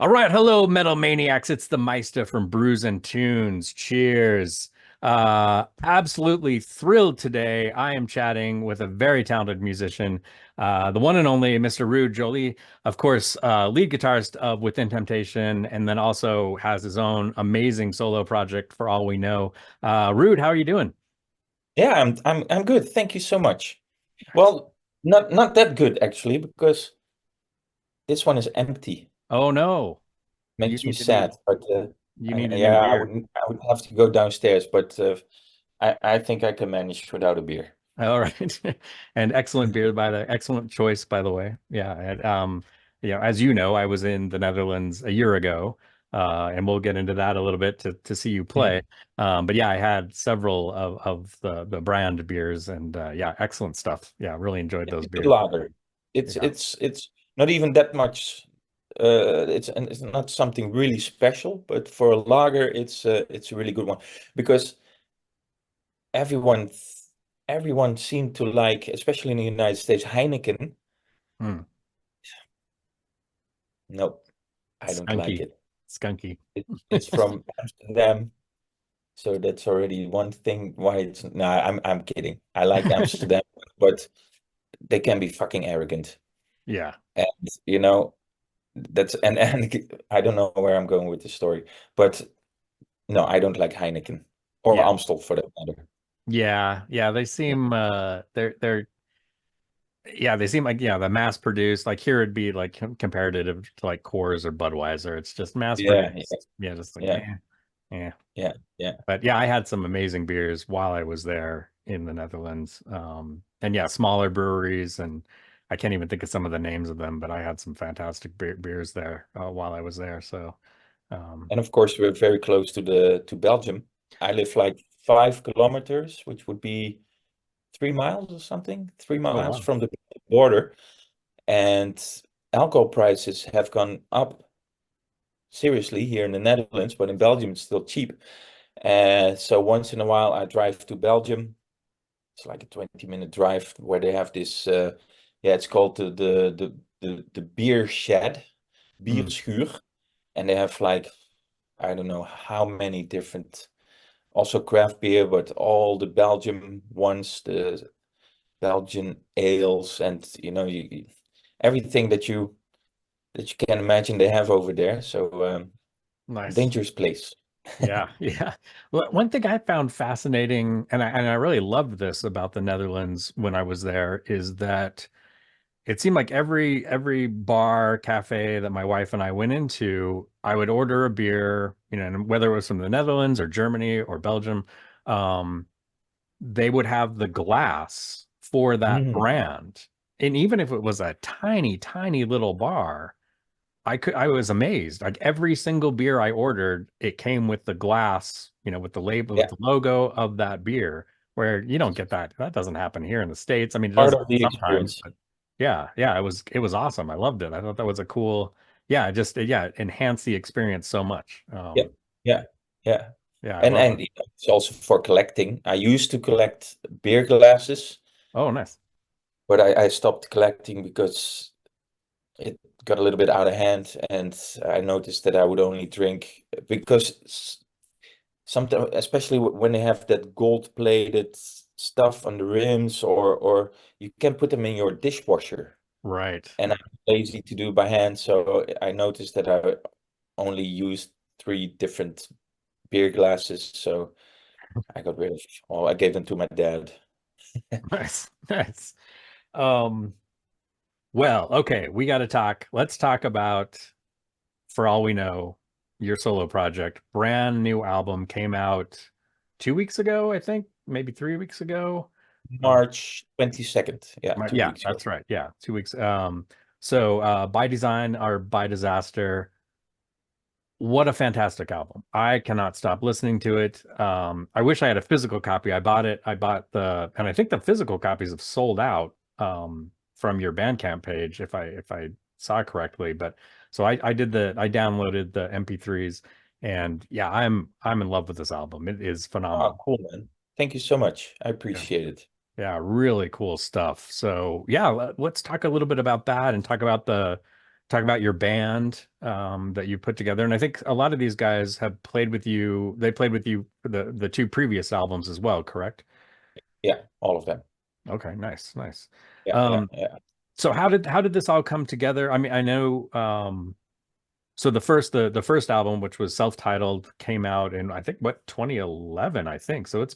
All right, hello, Metal Maniacs. It's the Meista from Brews and Tunes. Cheers. Absolutely thrilled today. I am chatting with a very talented musician, the one and only Mr. Ruud Jolie, of course, lead guitarist of Within Temptation, and then also has his own amazing solo project for all we know. Ruud, how are you doing? Yeah, I'm good. Thank you so much. Well, not that good actually, because this one is empty. Oh no, you Makes me need to need sad. But you need a new yeah, beer. I would have to go downstairs, but I think I can manage without a beer. All right. And excellent beer by the excellent choice, by the way. Yeah. And, as you know, I was in the Netherlands a year ago, and we'll get into that a little bit to see you play. Mhm. But yeah, I had several of the brand beers and yeah, excellent stuff. Yeah, really enjoyed those It's a beers. lager. It's Yeah. it's it's not even that much. It's not something really special, but for a lager, it's a really good one because everyone everyone seemed to like, especially in the United States, Heineken. Mm. Nope, I don't like Skunky. it. Skunky. It's from Amsterdam, so that's already one thing why it's no, I'm kidding. I like Amsterdam, but they can be fucking arrogant. Yeah. And you know, that's and I don't know where I'm going with the story, but no, I don't like Heineken or Yeah. Amstel for that matter. Yeah. Yeah. They Yeah, seem they're yeah, they seem like, yeah, the mass produced, like here it'd be like comparative to like Coors or Budweiser. It's just mass yeah, yeah, produced. Yeah, just like, yeah, yeah. yeah, yeah. But yeah, I had some amazing beers while I was there in the Netherlands. And yeah, smaller breweries, and I can't even think of some of the names of them, but I had some fantastic beers there while I was there. So, um, And of course, we're very close to the to Belgium. I live like 5 kilometers, which would be 3 miles or something, three oh miles wow. from the border. And alcohol prices have gone up seriously here in the Netherlands, but in Belgium it's still cheap. So once in a while I drive to Belgium. It's like a 20-minute drive where they have this yeah, it's called the beer shed, Mm, bierschuur, and they have like I don't know how many different also craft beer, but all the Belgium ones, the Belgian ales, and everything that you can imagine they have over there. So nice. dangerous place. Yeah, yeah. Well, one thing I found fascinating, and I really loved this about the Netherlands when I was there, is that it seemed like every bar, cafe that my wife and I went into, I would order a beer, and whether it was from the Netherlands or Germany or Belgium, um, they would have the glass for that Mm, brand. And even if it was a tiny, tiny little bar, I was amazed. Like every single beer I ordered, it came with the glass, with the label, with yeah, the logo of that beer, where you don't get that. That doesn't happen here in the States. I mean, it does part of the sometimes, experience. but yeah, yeah, it was awesome. I loved it. I thought that was a cool, yeah, it enhanced the experience so much. Yeah, yeah, yeah. Yeah, I And love and it. it's also for collecting. I used to collect beer glasses, Oh, nice. but I stopped collecting because it got a little bit out of hand, and I noticed that I would only drink because sometimes, especially when they have that gold-plated stuff on the rims, or you can put them in your dishwasher, Right. and I'm lazy to do by hand, so I noticed that I only used three different beer glasses, so I got rid of, well, I gave them to my dad. Nice. Nice. Um, well, okay, we got to talk. Let's talk about, for all we know, your solo project. Brand new album came out 2 weeks ago, I think, maybe 3 weeks ago. Uh, March 22nd. Yeah, two yeah, weeks ago. that's right. Yeah, 2 weeks. So by design or by disaster, what a fantastic album. I cannot stop listening to it. I wish I had a physical copy. I bought it. I bought and I think the physical copies have sold out from your Bandcamp page, if I saw correctly. But so I downloaded the MP3s, and yeah, I'm in love with this album. It is Oh, phenomenal. cool, man. Thank you so much. I Yeah. appreciate it. Yeah, really cool stuff. So yeah, let's talk a little bit about that and talk about talk about your band that you put together. And I think a lot of these guys have played with you. They played with you for the two previous albums as well, correct? Yeah, all of them. Okay, nice, nice. Yeah, yeah, Um, yeah. so how did this all come together? I mean, I know so the first album, which was self-titled, came out in I think what 2011, I think. So Yep.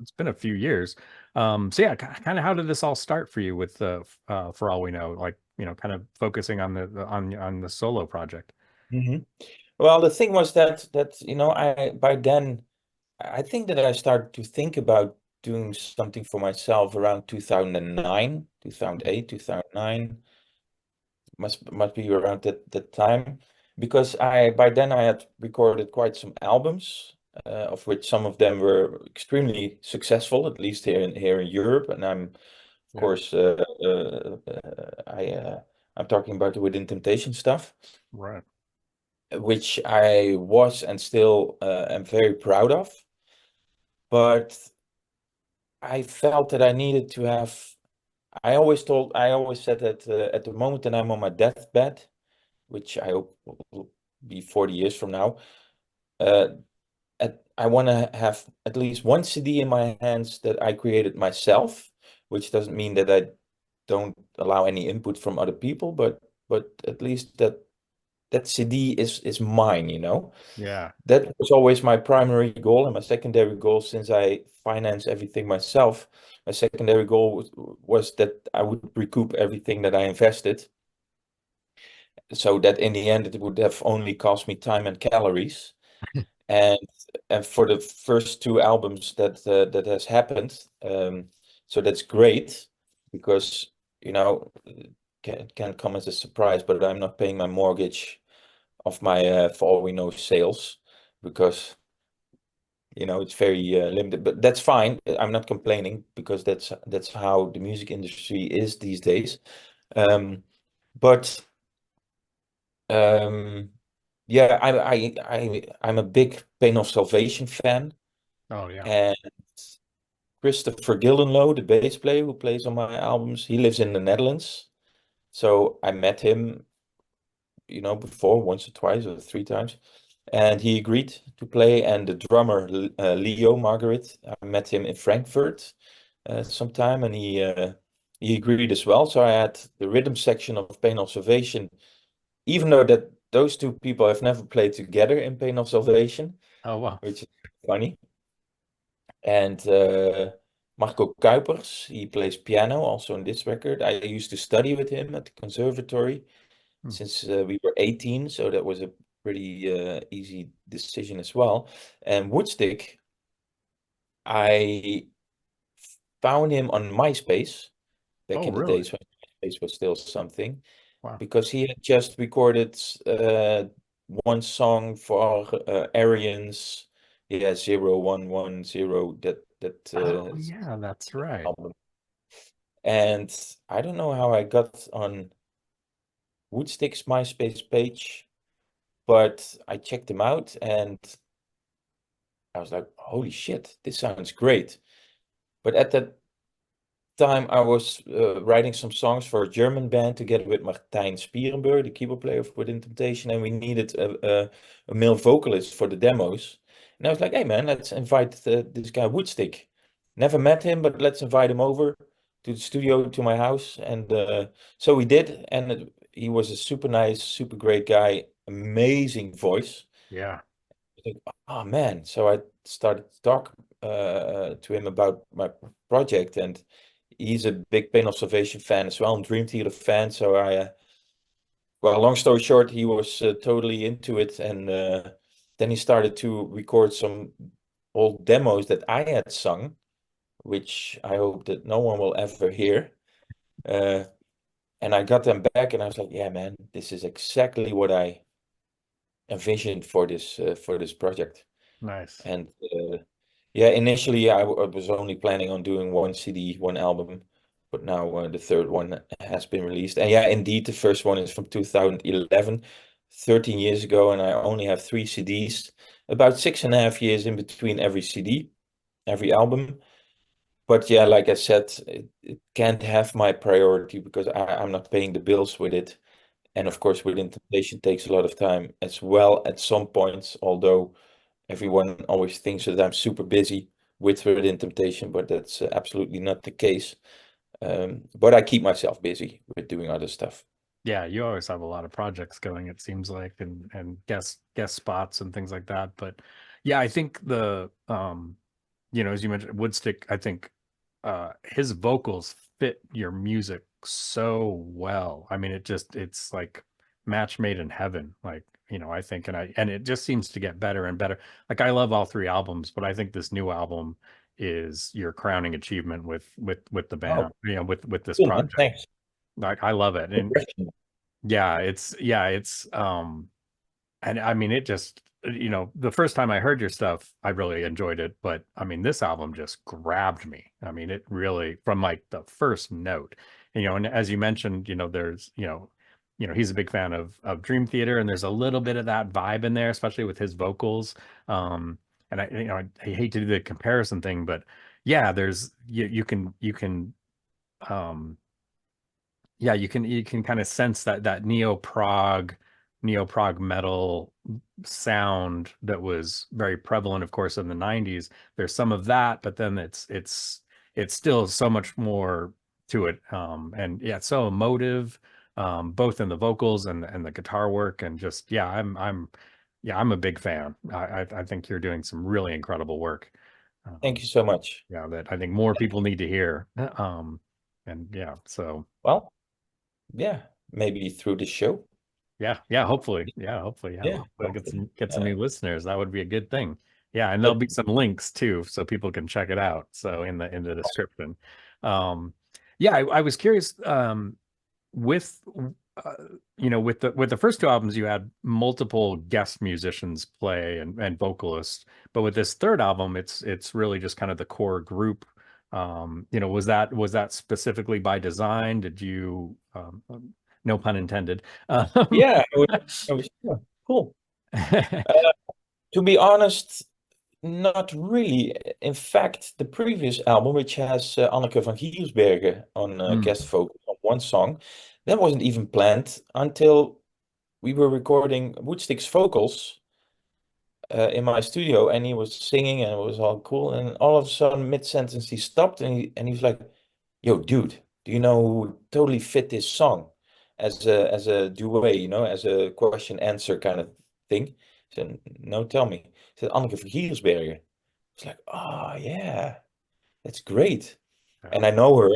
it's been a few years. So yeah, kind of how did this all start for you with For All We Know, like kind of focusing on on the solo project? hmm Well, the thing was that I by then I think that I started to think about doing something for myself around 2009, 2008, 2009. Must be around that time, because I by then I had recorded quite some albums, of which some of them were extremely successful, at least here in Europe. And I'm of Yeah, course I'm talking about the Within Temptation stuff, right. which I was and still am very proud of. But I felt that I needed to have. I always said that at the moment that I'm on my deathbed, which I hope will be 40 years from now, uh, I want to have at least one CD in my hands that I created myself, which doesn't mean that I don't allow any input from other people, but at least that CD is mine, you know. Yeah. That was always my primary goal, and my secondary goal, since I finance everything myself, my secondary goal was that I would recoup everything that I invested, so that in the end it would have only cost me time and calories. And and for the first two albums that has happened, so that's great, because can come as a surprise, but I'm not paying my mortgage of my For All We Know sales, because it's very limited. But that's fine. I'm not complaining, because that's how the music industry is these days. But um, yeah, I'm a big Pain of Salvation fan. Oh yeah. And Christopher Gillenlow, the bass player who plays on my albums, he lives in the Netherlands. So I met him, before, once or twice or three times, and he agreed to play. And the drummer, Leo Margaret, I met him in Frankfurt sometime, and he agreed as well. So I had the rhythm section of Pain of Salvation, even though that those two people have never played together in Pain of Salvation, Oh wow. which is funny. And Marco Kuipers, he plays piano also on this record. I used to study with him at the conservatory Hmm. since we were 18, so that was a pretty easy decision as well. And Woodstick, I found him on MySpace back Oh in the really? days when MySpace was still something, Wow. because he had just recorded one song for Arians, yeah, 0110, that Oh yeah, that's right. album. And I don't know how I got on Woodstick's MySpace page, but I checked him out and I was like, holy shit, this sounds great. But at that time, I was writing some songs for a German band together with Martijn Spierenburg, the keyboard player of Within Temptation, and we needed a male vocalist for the demos. And I was like, hey man, let's invite this guy Woodstick. Never met him, but let's invite him over to the studio, to my house. And so we did, and he was a super nice, super great guy, amazing voice. Yeah. Like, oh man. So I started to talk to him about my project, and he's a big Pain Observation fan as well, and Dream Theater fan. So well, long story short, he was totally into it, and then he started to record some old demos that I had sung, which I hope that no one will ever hear. Uh, and I got them back, and I was like, yeah, man, this is exactly what I envisioned for this project. Nice. And yeah, initially I was only planning on doing one CD, one album, but now the third one has been released. And yeah, indeed, the first one is from 2011, 13 years ago, and I only have three CDs, about 6.5 years in between every CD, every album. But yeah, like I said, it can't have my priority, because I'm not paying the bills with it. And of course, Within Temptation takes a lot of time as well at some points, although everyone always thinks that I'm super busy with Within Temptation, but that's absolutely not the case. But I keep myself busy with doing other stuff. Yeah, you always have a lot of projects going, it seems like, and guest spots and things like that. But yeah, I think as you mentioned, Woodstick, I think his vocals fit your music so well. I mean, it's like match made in heaven. Like, I think, and it just seems to get better and better. Like, I love all three albums, but I think this new album is your crowning achievement with the band, Oh, with this cool, man. project. Thanks. Like, I love it. And Impression. it's and I mean, it just, the first time I heard your stuff, I really enjoyed it. But I mean, this album just grabbed me. I mean, it really, from like the first note, and as you mentioned, there's, he's a big fan of Dream Theater, and there's a little bit of that vibe in there, especially with his vocals. And I hate to do the comparison thing, but yeah, you can, um, yeah, you can kind of sense that neo prog metal sound that was very prevalent, of course, in the 90s. There's some of that, but then it's still so much more to it. And yeah, it's so emotive, both in the vocals and the guitar work, and just, yeah, I'm a big fan. I think you're doing some really incredible work. Thank Um, you so much. yeah, that I think more people need to hear. And yeah, so. Well, yeah, maybe through the show. Yeah, hopefully. Yeah, hopefully. Yeah, Yeah, hopefully get hopefully. some new listeners. That would be a good thing. Yeah, and there'll But be some links too, so people can check it out. So in the description. Um, yeah, I was curious. With uh, with the first two albums, you had multiple guest musicians play and vocalists, but with this third album, it's really just kind of the core group. Was that specifically by design? Did you no pun intended. yeah, yeah, cool. Uh, to be honest, not really. In fact, the previous album, which has Anneke van Giersbergen on Mm, guest vocal on one song, that wasn't even planned until we were recording Woodstick's vocals in my studio, and he was singing, and it was all cool. And all of a sudden, mid-sentence, he stopped, and he was like, "Yo, dude, do you know who would totally fit this song as a duet, as a question answer kind of thing?" I said, "No, tell me." He said, "Anneke van Giersbergen." It's like, "Oh yeah, that's great." yeah, And I know her.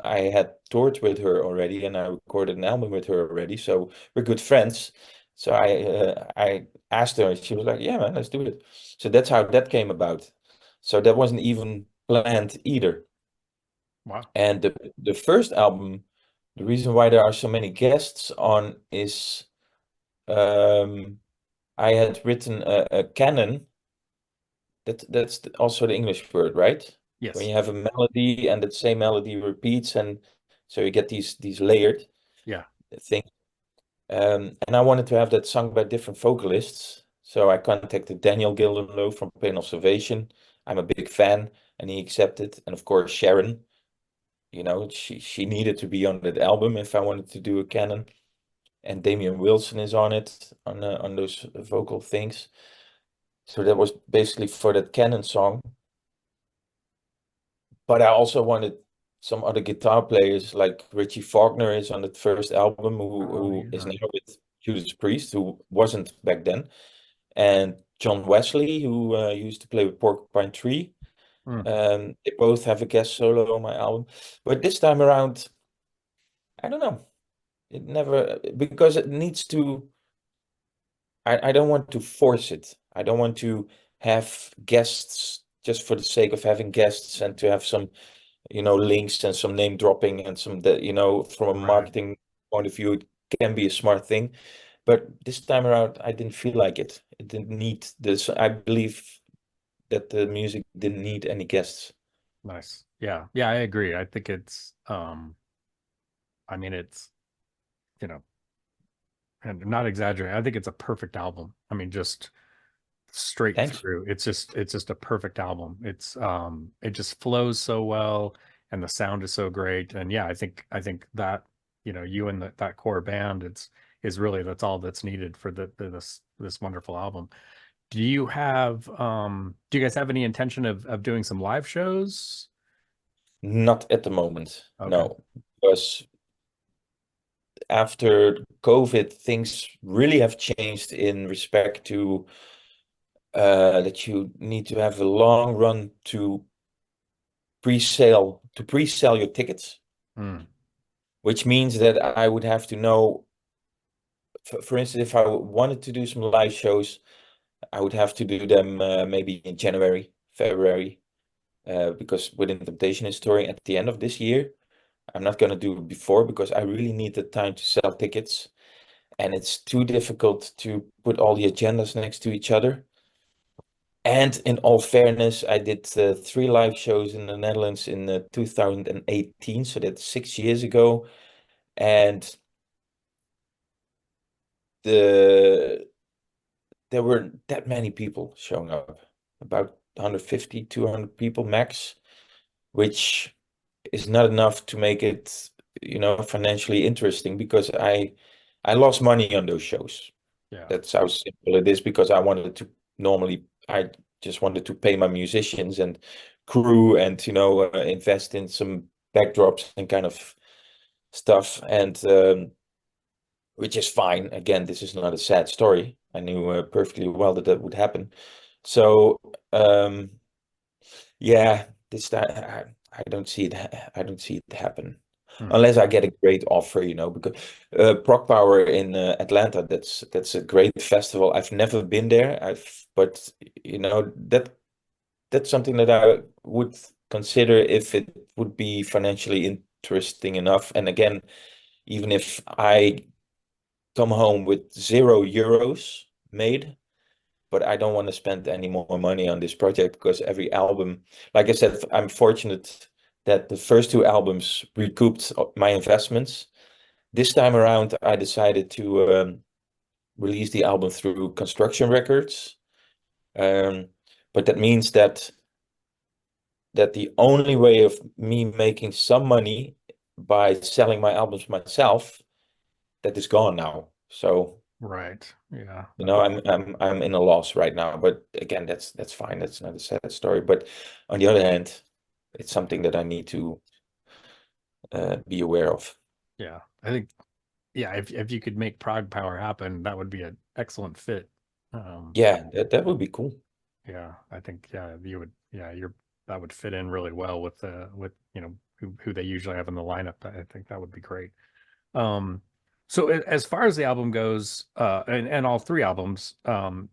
I had toured with her already, and I recorded an album with her already. So we're good friends. So I asked her, and she was like, "Yeah, man, let's do it." So that's how that came about. So that wasn't even planned either. wow, And the first album, the reason why there are so many guests on is um, I had written a canon. That's also the English word, right? When yes, you have a melody and that same melody repeats, and so you get these layered yeah, things. And I wanted to have that sung by different vocalists. So I contacted Daniel Gildenlow from Pain Observation. I'm a big fan, and he accepted. And of course, Sharon, she needed to be on that album if I wanted to do a canon. And Damian Wilson is on it on those vocal things. So that was basically for that canon song. But I also wanted some other guitar players, like Richie Faulkner is on the first album, who oh who is yeah, now with Judas Priest, who wasn't back then, and John Wesley, who used to play with Porcupine Tree. mm, They both have a guest solo on my album, but this time around, I don't know. It never, because it needs to. I don't want to force it. I don't want to have guests just for the sake of having guests and to have some links and some name dropping and some that, from a right, marketing point of view, it can be a smart thing. But this time around, I didn't feel like it. It didn't need this. I believe that the music didn't need any guests. nice. Yeah, I agree. I think I mean, it's, you know, and I'm not exaggerating. I think it's a perfect album. I mean, just straight Thanks. through. It's just a perfect album. It just flows so well, and the sound is so great. And yeah, I think that. you and that core band, is really, that's all that's needed for this wonderful album. Do you guys have any intention of doing some live shows? Not at the moment, Okay. no, because after COVID, things really have changed in respect to that you need to have a long run to pre-sell your tickets, Hmm. which means that I would have to know, for instance, if I wanted to do some live shows, I would have to do them maybe in January, February, because Within Temptation is touring at the end of this year. I'm not going to do it before because I really need the time to sell tickets, and it's too difficult to put all the agendas next to each other. And in all fairness, I did 3 live shows in the Netherlands in 2018, so that's 6 years ago. And the there weren't that many people showing up, about 150, 200 people max, which is not enough to make it, financially interesting because I lost money on those shows. Yeah. That's how simple it is because I just wanted to pay my musicians and crew and, invest in some backdrops and kind of stuff. And which is fine. Again, this is not a sad story. I knew perfectly well that that would happen. So, yeah, this time I don't see it. I don't see it happen Hmm. unless I get a great offer, because Prog Power in Atlanta, that's a great festival. I've never been there. But that's something that I would consider if it would be financially interesting enough. And again, even if I come home with €0 made, but I don't want to spend any more money on this project because every album, like I said, I'm fortunate that the first 2 albums recouped my investments. This time around, I decided to release the album through Construction Records. Um, but that means that the only way of me making some money by selling my albums myself, that is gone now. So Right. Yeah. I'm in a loss right now, but again, that's fine. That's not a sad story. But on the other hand, it's something that I need to be aware of. Yeah. I think, yeah, if you could make Prague Power happen, that would be an excellent fit. Um, Yeah, that would be cool. yeah, I think, yeah, you would, yeah, that would fit in really well with who they usually have in the lineup. I think that would be great. Um, so as far as the album goes, and all 3 albums,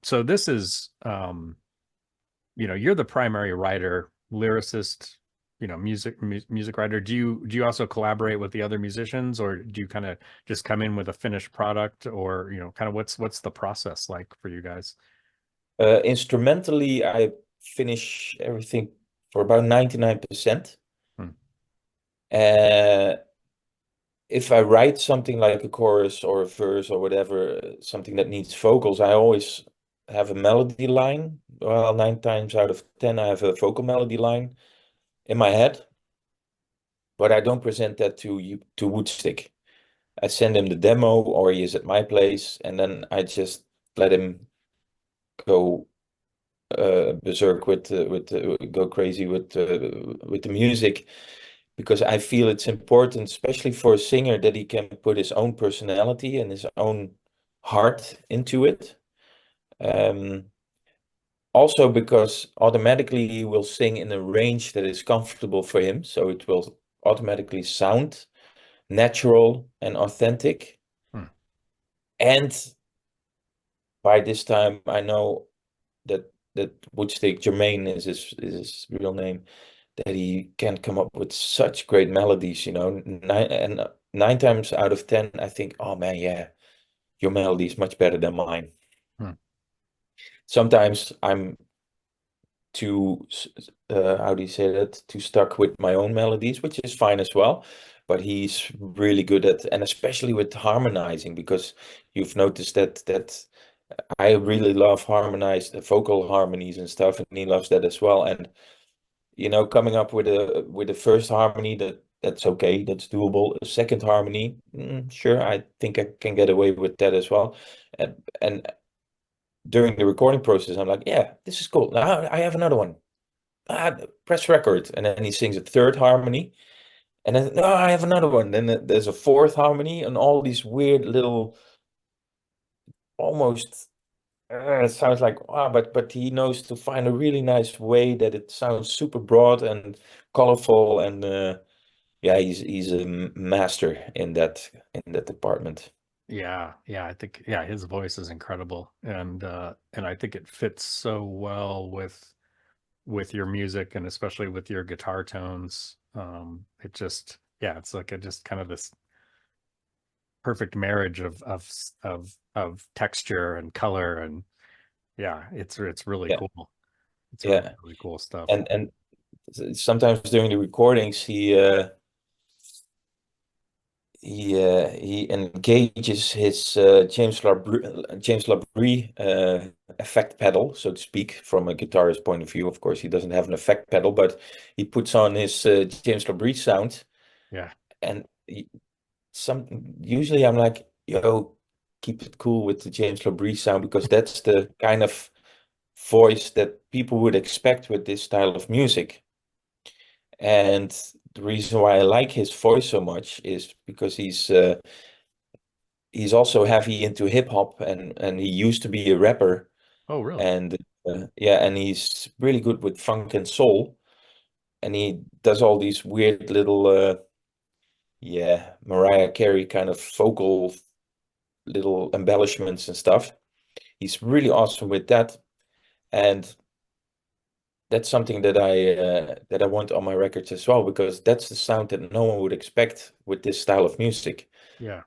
so this is, you're the primary writer, lyricist, music writer. Do you also collaborate with the other musicians, or do you kind of just come in with a finished product, or kind of what's the process like for you guys? Instrumentally, I finish everything for about 99%. Hmm. Uh, if I write something like a chorus or a verse or whatever, something that needs vocals, I always have a melody line. Well, 9 times out of 10, I have a vocal melody line in my head, but I don't present that to you to Woodstick. I send him the demo, or he is at my place, and then I just let him go berserk go crazy with the music, because I feel it's important, especially for a singer, that he can put his own personality and his own heart into it. Um, Also because automatically he will sing in a range that is comfortable for him, so it will automatically sound natural and authentic. Hmm. And by this time, I know that Woodstick, Jermaine is his real name, that he can come up with such great melodies, 9 times out of 10, I think, oh man, yeah, your melody is much better than mine. Hmm. Sometimes I'm too, how do you say that, too stuck with my own melodies, which is fine as well. But he's really good at, and especially with harmonizing, because you've noticed that I really love harmonized vocal harmonies and stuff, and he loves that as well. And coming up with a first harmony that that's okay, that's doable. A second harmony, sure, I think I can get away with that as well. And during the recording process, I'm like, yeah, this is cool. Now I have another one. Press record, and then he sings a third harmony, and then no, I have another one. Then there's a fourth harmony, and all these weird little, almost. It sounds like wow, but he knows to find a really nice way that it sounds super broad and colorful, and yeah, he's a master in that department. Yeah, yeah, I think yeah, his voice is incredible, and I think it fits so well with your music and especially with your guitar tones. It just yeah, it's like a just kind of this perfect marriage of texture and color, and yeah, it's really Yeah, cool. It's really yeah, really cool stuff. and sometimes during the recordings he engages his James Labrie effect pedal, so to speak, from a guitarist point of view. Of course, he doesn't have an effect pedal, but he puts on his James Labrie sound, Yeah. and some usually I'm like, yo, keep it cool with the James Labrie sound because that's the kind of voice that people would expect with this style of music. And the reason why I like his voice so much is because he's also heavy into hip hop, and he used to be a rapper, Oh, really? and yeah, and he's really good with funk and soul, and he does all these weird little yeah, Mariah Carey kind of vocal little embellishments and stuff. He's really awesome with that, and that's something that I want on my records as well because that's the sound that no one would expect with this style of music. Yeah.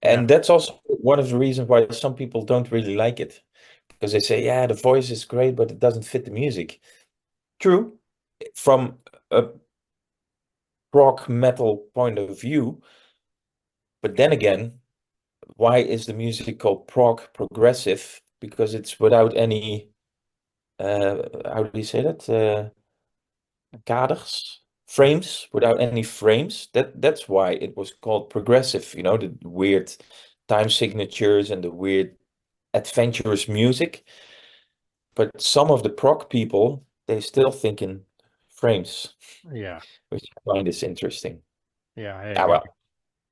Yeah. And that's also one of the reasons why some people don't really like it because they say, yeah, the voice is great, but it doesn't fit the music. True, from a rock metal point of view, but then again, why is the music called prog progressive? Because it's without any, how do you say that? Kaders, frames, without any frames. That's why it was called progressive, the weird time signatures and the weird adventurous music. But some of the prog people, they still think in frames, Yeah. which I find is interesting. Yeah, I Ah, agree. well,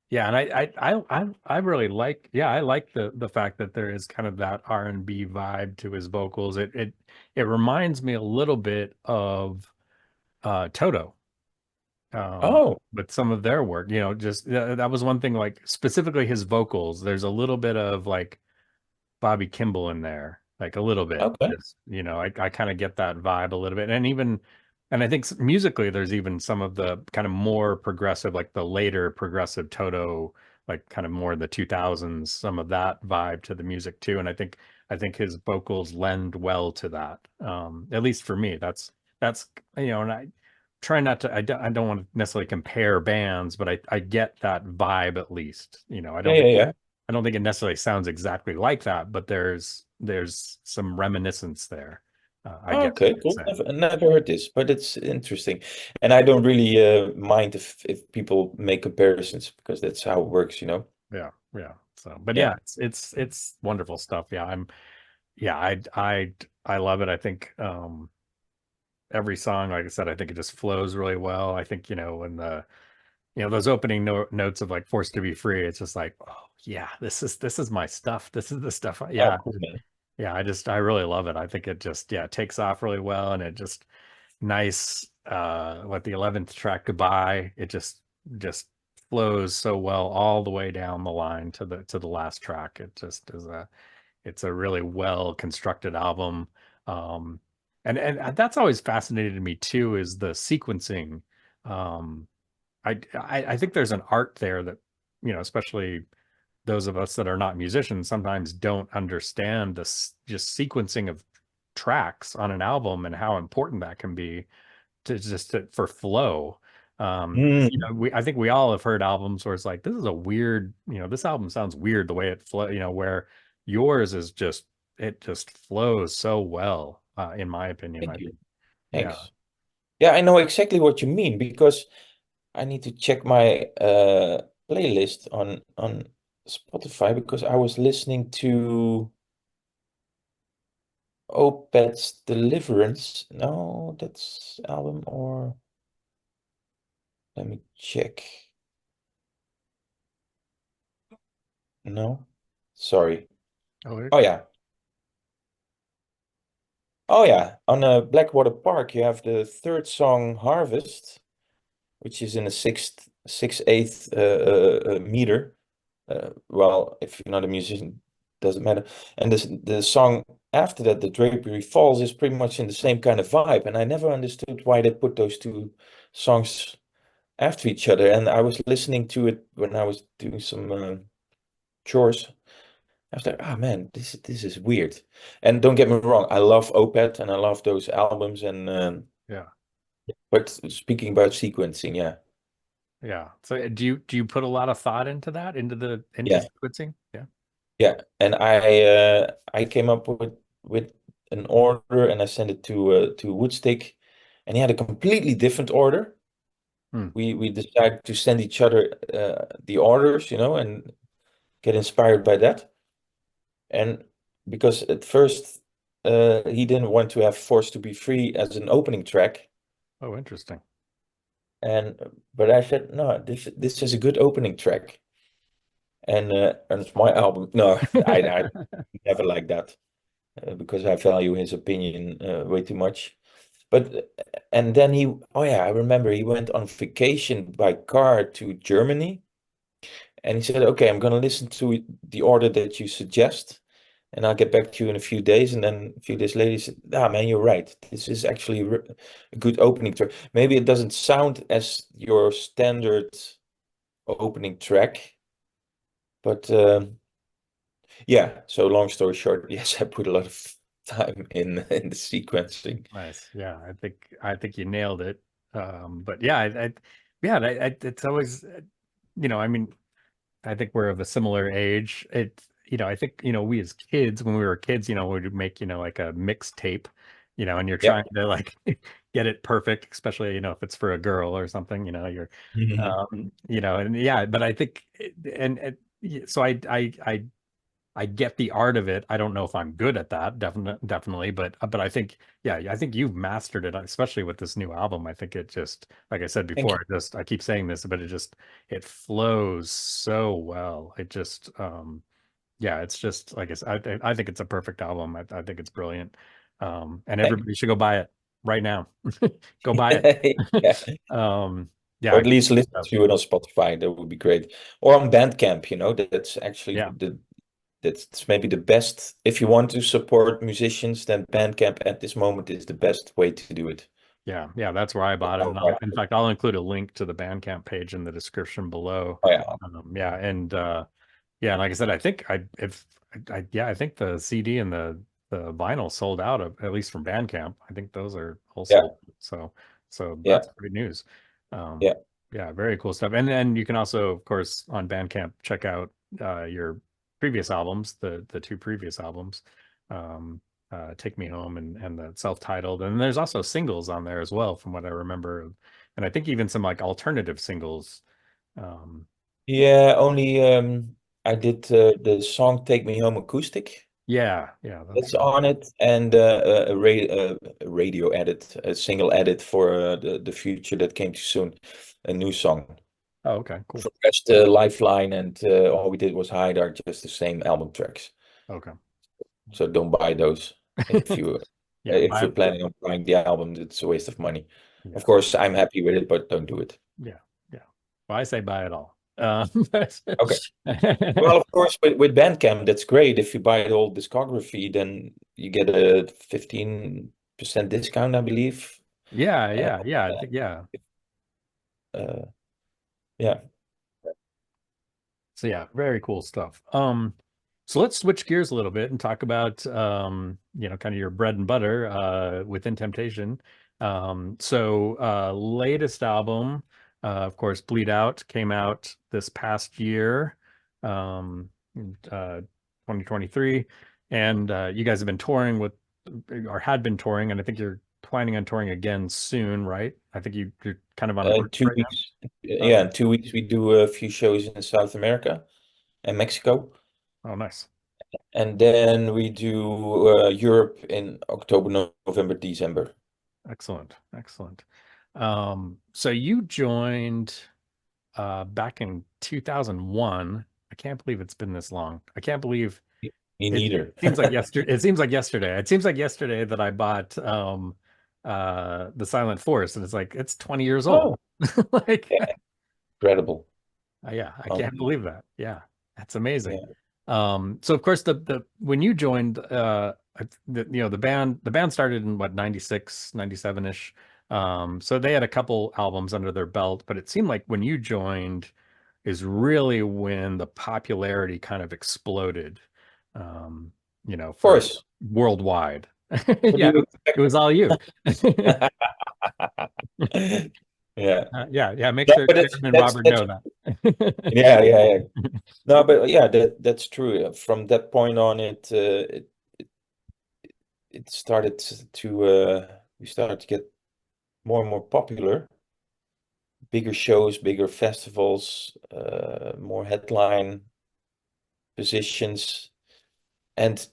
Yeah, and I really like yeah, I like the fact that there is kind of that R&B vibe to his vocals. It reminds me a little bit of Toto. oh, With some of their work, just that was one thing like specifically his vocals. There's a little bit of like Bobby Kimball in there, like a little bit. okay. Just, I kind of get that vibe a little bit. And I think musically, there's even some of the kind of more progressive, like the later progressive Toto, like kind of more the 2000s, some of that vibe to the music too. And I think his vocals lend well to that. At least for me, that's, and I try not to, I don't want to necessarily compare bands, but I get that vibe at least. I Yeah, don't yeah, think yeah. I don't think it necessarily sounds exactly like that, but there's some reminiscence there. I Oh, guess okay, I could cool. say. Never heard this, but it's interesting. And I don't really mind if people make comparisons because that's how it works. Yeah, yeah. So, but Yeah. yeah, it's wonderful stuff. Yeah, yeah, I love it. I think every song, like I said, I think it just flows really well. I think, when those opening notes of like Forced to Be Free, it's just like, oh yeah, this is my stuff. This is the stuff. Oh, Yeah, cool, man. yeah, I really love it. I think it just yeah, it takes off really well, and it just nice what the 11th track, Goodbye, it just flows so well all the way down the line to the last track. It just is it's a really well constructed album. um and that's always fascinated me too, is the sequencing. um I think there's an art there that, especially those of us that are not musicians sometimes don't understand this just sequencing of tracks on an album and how important that can be for flow. 'Cause, Mm, I think we all have heard albums where it's like, this is a weird, this album sounds weird the way it flow, where yours is just, it just flows so well, in my opinion. thank I you. think, yeah, Thanks. Yeah, I know exactly what you mean because I need to check my playlist on Spotify because I was listening to Opeth's Deliverance. No, that's album or let me check. No, sorry. Oh, Oh yeah. Oh yeah. On Blackwater Park, you have the third song Harvest, which is in a six eighth meter. Well, if you're not a musician, doesn't matter. And the song after that, The Drapery Falls, is pretty much in the same kind of vibe. And I never understood why they put those two songs after each other. And I was listening to it when I was doing some chores. I was like, ah man, this is weird. And don't get me wrong, I love Opeth and I love those albums. And yeah. but speaking about sequencing, yeah, Yeah. So do you put a lot of thought into that, into yeah. sequencing? Yeah. Yeah, and I came up with an order and I sent it to Woodstick, and he had a completely different order. Hmm. We decided to send each other the orders, and get inspired by that. And because at first he didn't want to have Forced to Be Free as an opening track, Oh, interesting. and but I said no, this is a good opening track, and it's my album. No, I never like that. Because I value his opinion way too much. But and then oh yeah, I remember he went on vacation by car to Germany, and he said, "Okay, I'm gonna listen to the order that you suggest, and I'll get back to you in a few days." And then a few days later, he said, "Ah, man, you're right. This is actually a good opening track. Maybe it doesn't sound as your standard opening track, but." Yeah, so long story short, yes, I put a lot of time in the sequencing. Nice. Yeah, I think you nailed it. But yeah, yeah, it's always, I mean, I think we're of a similar age. I think, we as kids, when we were kids, we'd make, like a mixtape, and you're Yeah. trying to like get it perfect, especially, if it's for a girl or something, Mhm. and yeah, but I think, so I get the art of it. I don't know if I'm good at that, definitely, but I think, yeah, I think you've mastered it, especially with this new album. I think it just, like I said Thank before, you. I keep saying this, but it flows so well. Yeah, it's just like I think it's a perfect album. I think it's brilliant. And Thank everybody should go buy it right now. Go buy it. Yeah. Yeah, Or at great least listen stuff. to it on Spotify. That would be great. Or on Bandcamp, that's actually Yeah. that's maybe the best. If you want to support musicians, then Bandcamp at this moment is the best way to do it. Yeah, that's where I bought it. And in fact, I'll include a link to the Bandcamp page in the description below. Oh yeah. Yeah, and like I said, I think I think the CD and the vinyl sold out of, at least from Bandcamp. I think those are all Yeah. sold. So Yeah. that's great news. Um, Yeah. yeah, very cool stuff. And then you can also, of course, on Bandcamp check out your previous albums, the two previous albums. Um, Take Me Home and the self-titled. And there's also singles on there as well, from what I remember. And I think even some like alternative singles. Um, Yeah, only I did the song Take Me Home acoustic. yeah, that's That's right. on it, and a radio edit, a single edit for the future that came too soon, a new song. Oh, okay, cool. For the rest, Lifeline and all we did was hide are just the same album tracks. Okay. So don't buy those if you Yeah, if you're planning on buying the album. It's a waste of money. Of yeah, course, I'm happy with it, but don't do it. yeah, yeah. Well, I say buy it all. But Okay. Well, of course, with Bandcamp, that's great. If you buy the whole discography, then you get a 15% discount, I believe. yeah, And yeah. I think, yeah. uh, yeah, So yeah, very cool stuff. So let's switch gears a little bit and talk about kind of your bread and butter within Temptation. Latest album, of course, Bleed Out came out this past year, in, 2023, and you guys have been touring with, or had been touring, and I think you're planning on touring again soon, right? I think you're kind of on a In break 2 weeks, right now. yeah, in 2 weeks we do a few shows in South America and Mexico, Oh, nice. and then we do Europe in October, November, December. Excellent. Excellent. So you joined back in 2001. I can't believe it's been this long. I can't believe Me it neither. seems like yesterday. It seems like yesterday. It seems like yesterday that I bought the Silent Forest, and it's like it's 20 years old. Oh, Like yeah, incredible. yeah, I can't believe Unbelievable. that. Yeah, that's amazing. Yeah. So of course the when you joined the band started in what 96, 97-ish. So they had a couple albums under their belt, but it seemed like when you joined is really when the popularity kind of exploded. Um, Of for course. worldwide. What do Yeah, you it was all you. Yeah. Yeah. Make No, sure but Sharon and Robert that's know that. yeah, yeah, yeah. No, but yeah, that's true. From that point on, it started to we started to get more and more popular. Bigger shows, bigger festivals, more headline positions. And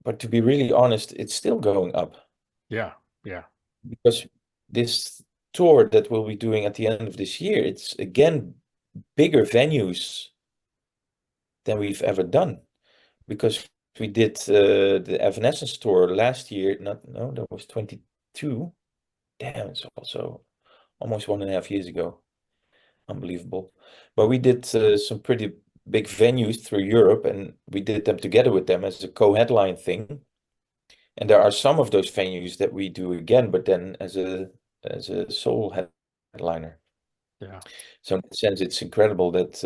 but to be really honest, it's still going up Yeah, yeah, because this tour that we'll be doing at the end of this year, it's again bigger venues than we've ever done. Because we did the Evanescence tour last year. Not, no, that was 22. Damn, it's also almost 1.5 years ago. Unbelievable. But we did some pretty big venues through Europe, and we did them together with them as a co-headline thing. And there are some of those venues that we do again, but then as a sole headliner. yeah. So in that sense, it's incredible that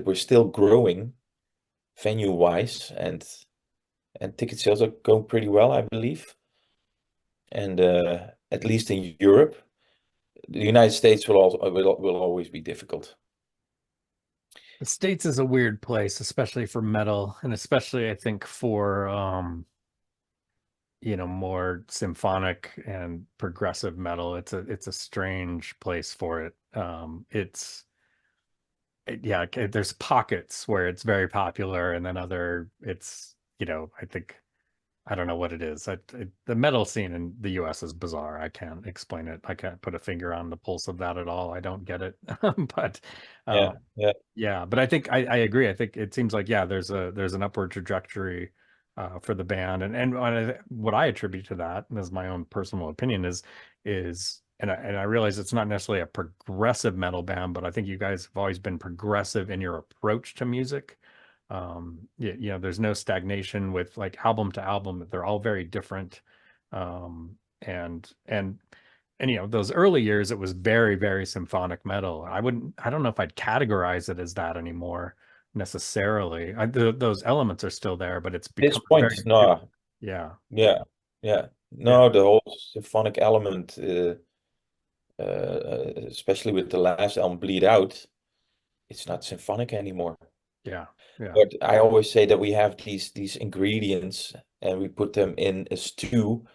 we're still growing venue-wise, and ticket sales are going pretty well, I believe. And at least in Europe, the United States will always be difficult. The States is a weird place, especially for metal, and especially I think for more symphonic and progressive metal. It's a strange place for it. Yeah, okay, there's pockets where it's very popular, and then I think I don't know what it is. The metal scene in the US is bizarre. I can't explain it. I can't put a finger on the pulse of that at all. I don't get it. But Yeah, um, yeah, yeah, but I think I agree. I think it seems like yeah, there's an upward trajectory for the band, and what I attribute to that, and as my own personal opinion is and I realize it's not necessarily a progressive metal band, but I think you guys have always been progressive in your approach to music. There's no stagnation with like album to album. They're all very different. And those early years, it was very, very symphonic metal. I don't know if I'd categorize it as that anymore necessarily. Those elements are still there, but it's this become point, very different. no, Yeah, yeah, yeah. yeah, No, the whole symphonic element, especially with the last album, Bleed Out, it's not symphonic anymore. yeah, yeah, But I always say that we have these ingredients and we put them in a stew,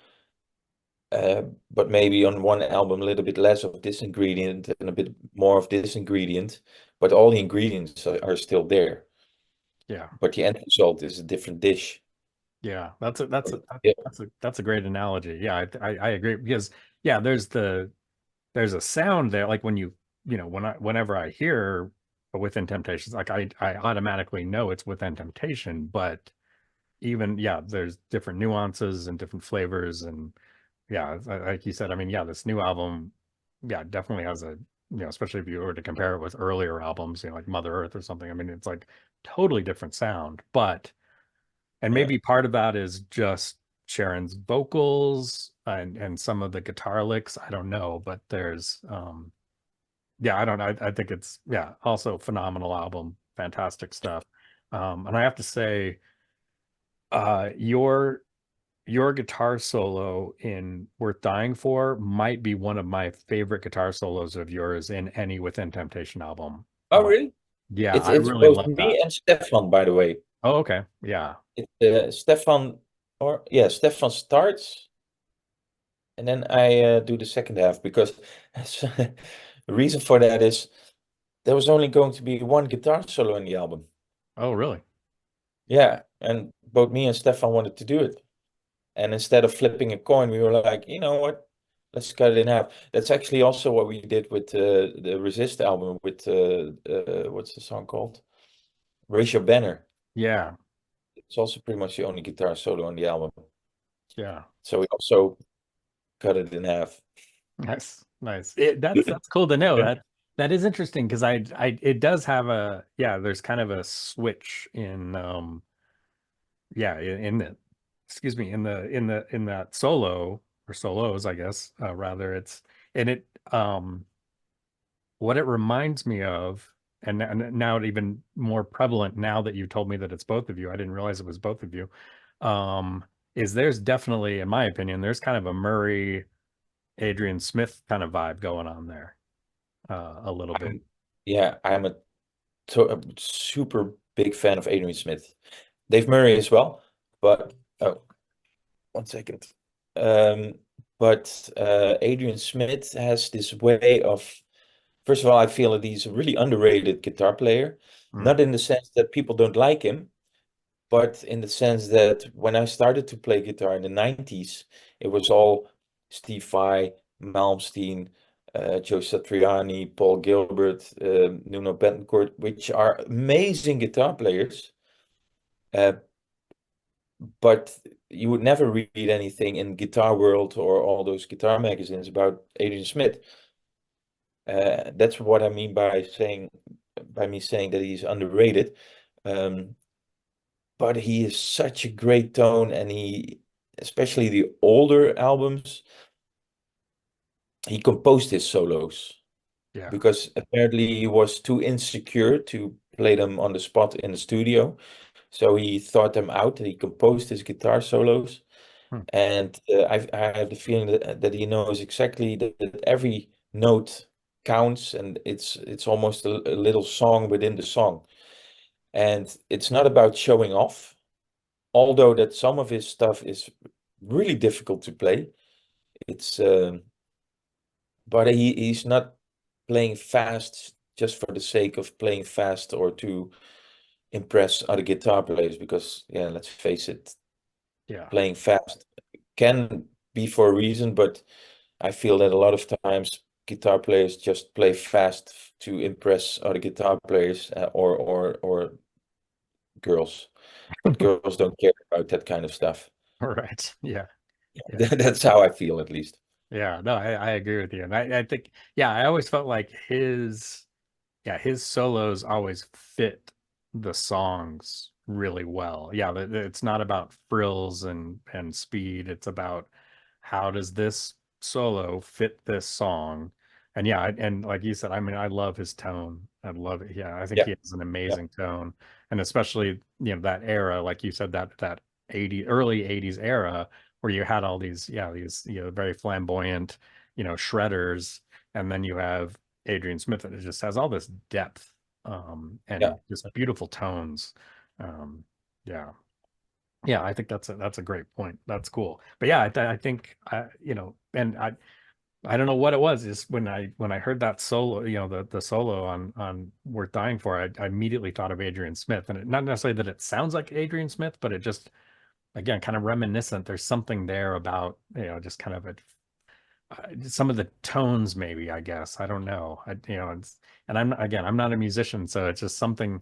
but maybe on one album a little bit less of this ingredient and a bit more of this ingredient, but all the ingredients are still there. yeah, But the end result is a different dish. yeah. Yeah, That's a great analogy. Yeah, I agree because yeah, there's a sound there. Like whenever I hear Within Temptations, like I automatically know it's Within Temptation, but even yeah, there's different nuances and different flavors, and yeah, like you said, I mean, yeah, this new album, yeah, definitely has especially if you were to compare it with earlier albums, like Mother Earth or something. I mean, it's like totally different sound, and yeah, maybe part of that is just Sharon's vocals and some of the guitar licks. I don't know, but there's yeah, I don't know. I think it's yeah, also phenomenal album, fantastic stuff. And I have to say, your guitar solo in Worth Dying For might be one of my favorite guitar solos of yours in any Within Temptation album. Oh, really? Yeah, It's I it's really both love that. me and Stefan, by the way. Oh, okay. Yeah. It's Stefan, or yeah, Stefan starts, and then I do the second half because the reason for that is there was only going to be one guitar solo in the album. Oh, really? Yeah, and both me and Stefan wanted to do it. And instead of flipping a coin, we were like, you know what? Let's cut it in half. That's actually also what we did with the Resist album with what's the song called? Raise Your Banner. Yeah. It's also pretty much the only guitar solo on the album. Yeah. So we also cut it in half. Nice. Nice. That's cool to know. That is interesting because it does have a, yeah, there's kind of a switch in yeah, in the, excuse me, in that solo or solos, I guess, rather it's, and it what it reminds me of, and now it even more prevalent now that you told me that it's both of you. I didn't realize it was both of you. Is there's definitely, in my opinion, there's kind of a Murray, Adrian Smith kind of vibe going on there, a little bit. I'm, yeah, I'm a super big fan of Adrian Smith. Dave Murray as well, but oh, 1 second. Um, but Adrian Smith has this way of, first of all, I feel that he's a really underrated guitar player, Mm, not in the sense that people don't like him, but in the sense that when I started to play guitar in the 90s, it was all Steve Vai, Malmsteen, Joe Satriani, Paul Gilbert, Nuno Bettencourt, which are amazing guitar players. Uh, but you would never read anything in Guitar World or all those guitar magazines about Adrian Smith. That's what I mean by me saying that he's underrated. Um, but he is such a great tone, and especially the older albums, he composed his solos yeah. because apparently he was too insecure to play them on the spot in the studio. So he thought them out and he composed his guitar solos. Hmm. And I have the feeling that he knows exactly that every note counts, and it's almost a little song within the song. And it's not about showing off, although that some of his stuff is really difficult to play. It's but he's not playing fast just for the sake of playing fast or to impress other guitar players. Because yeah, let's face it, Yeah. playing fast can be for a reason, but I feel that a lot of times guitar players just play fast to impress other guitar players or girls. But girls don't care about that kind of stuff. All right. Yeah. Yeah. That's how I feel, at least. Yeah. No, I agree with you. And I think, yeah, I always felt like yeah, his solos always fit the songs really well. Yeah, it's not about frills and speed. It's about how does this solo fit this song? And yeah, and like you said, I mean, I love his tone. I love it. Yeah, I think Yeah, he has an yeah, amazing tone, and especially that era, like you said, that early '80s era where you had all these, yeah, these very flamboyant, shredders, and then you have Adrian Smith, and it just has all this depth, yeah. and just beautiful tones. Um, yeah, yeah, I think that's a great point. That's cool. But yeah, I think and I don't know what it was. Just when I heard that solo, the solo on "Worth Dying For," I immediately thought of Adrian Smith, and not necessarily that it sounds like Adrian Smith, but it just, again, kind of reminiscent. There's something there about, just kind of some of the tones, maybe, I guess. I don't know. And I'm not a musician, so it's just something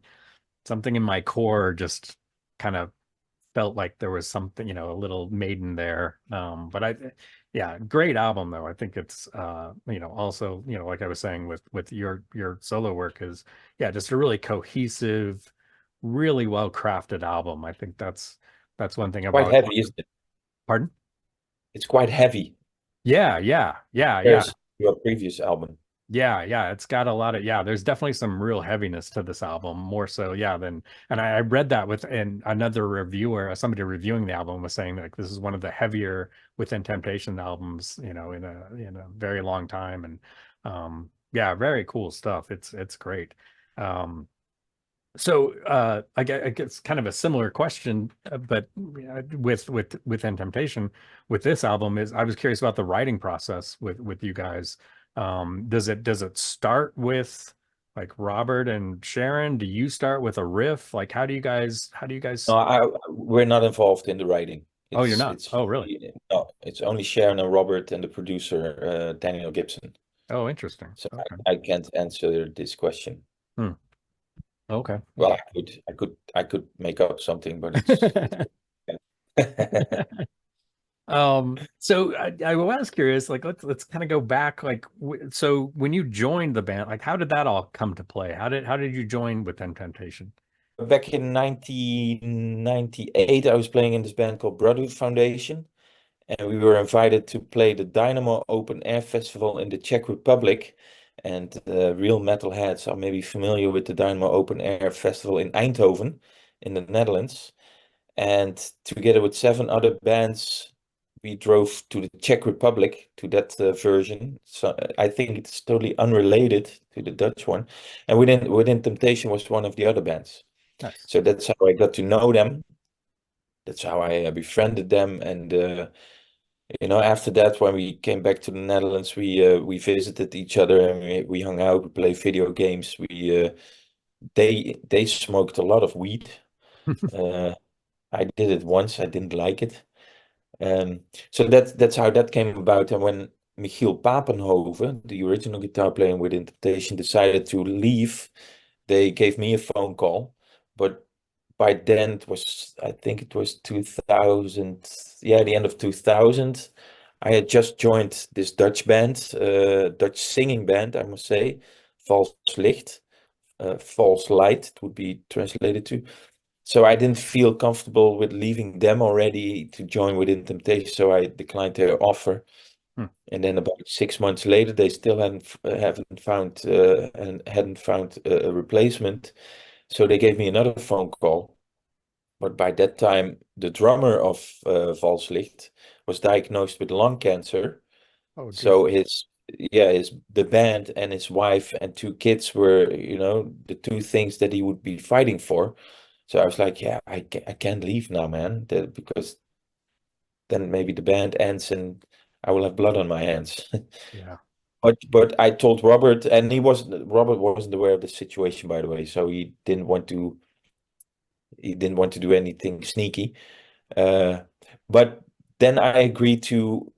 in my core just kind of felt like there was something, a little Maiden there. But yeah, great album though. I think it's, also, like I was saying with your solo work is, yeah, just a really cohesive, really well crafted album. I think that's one thing I've Quite always heavy, wanted. isn't it? Pardon? It's quite heavy Yeah, yeah, yeah, yeah. compared to your previous album. Yeah, yeah, it's got a lot of, yeah, there's definitely some real heaviness to this album, more so, yeah, than, and I read that with, and another reviewer, somebody reviewing the album was saying that this is one of the heavier Within Temptation albums, in a very long time. And yeah, very cool stuff. It's great. Um I guess kind of a similar question, but with In Temptation, with this album is I was curious about the writing process with you guys. Does it start with like Robert and Sharon? Do you start with a riff? Like how do you guys? No, we're not involved in the writing. Oh, you're It's not. it's Oh, really? fully, no, it's only Sharon and Robert and the producer Daniel Gibson. Oh, interesting. So Okay. I can't answer this question. Hmm. Okay. Well, Okay. I could make up something, but it's So I was curious, like let's kind of go back, like so when you joined the band, like how did that all come to play? How did you join with Ten Temptation? back in 1998, I was playing in this band called Brotherhood Foundation, and we were invited to play the Dynamo Open Air Festival in the Czech Republic. And real metalheads are maybe familiar with the Dynamo Open Air Festival in Eindhoven, in the Netherlands. And together with seven other bands, we drove to the Czech Republic to that version. So I think it's totally unrelated to the Dutch one. And Within Temptation was one of the other bands. Nice. So that's how I got to know them. That's how I befriended them. And after that, when we came back to the Netherlands, we visited each other and we hung out. We played video games. They smoked a lot of weed. Uh, I did it once. I didn't like it. Um, so that's how that came about. And when Michiel Papenhoven, the original guitar player with Interpretation, decided to leave, they gave me a phone call. But by then I think it was 2000, yeah, the end of 2000. I had just joined this Dutch band, Dutch singing band, I must say, Vals Licht, False Light, it would be translated to. So I didn't feel comfortable with leaving them already to join Within Temptation, so I declined their offer. Hmm. And then about 6 months later, they still haven't found and hadn't found a replacement. So they gave me another phone call. But by that time, the drummer of Valslicht was diagnosed with lung cancer. Oh, geez. So the band and his wife and two kids were, the two things that he would be fighting for. So I was like, yeah, I can't leave now, man, because then maybe the band ends and I will have blood on my hands. Yeah. But I told Robert, and Robert wasn't aware of the situation, by the way, so he didn't want to do anything sneaky. But then I agreed to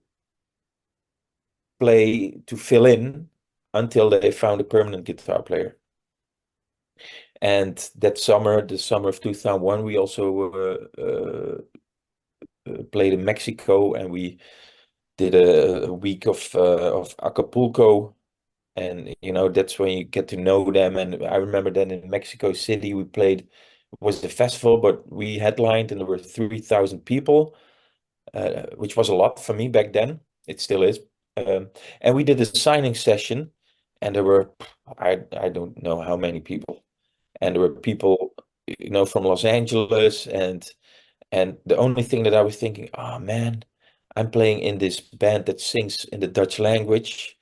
fill in until they found a permanent guitar player. And that summer, the summer of 2001, we also played in Mexico, and we did a week of Acapulco. And that's when you get to know them. And I remember then in Mexico City we played. It was the festival, but we headlined, and there were 3,000 people, which was a lot for me back then. It still is. And we did a signing session, and there were, I don't know how many people, and there were people, from Los Angeles, and the only thing that I was thinking, oh man, I'm playing in this band that sings in the Dutch language.